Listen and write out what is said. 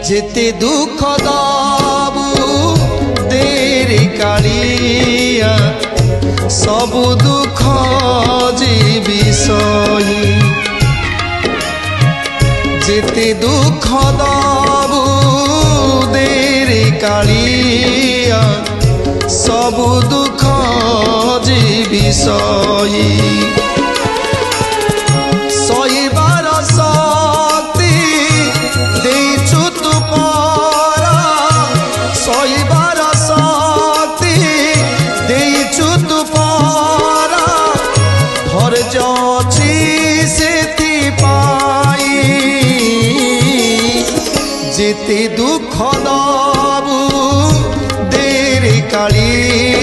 যেতে দুঃখ দাবু দেরি কালিয়া সবু দুঃখ যে বিষয়ী যেতে দুঃখ দাবু দেরি কালিয়া সবু দুঃখ যে বিষয়ী সইবার শক্তি দেইছু তু পরা সইবার শক্তি দেইছু তু পরা ধৈর্য ଅଛି ସେଥିପାଇଁ যেতে দুঃখ দাবু দেরি কালিয়া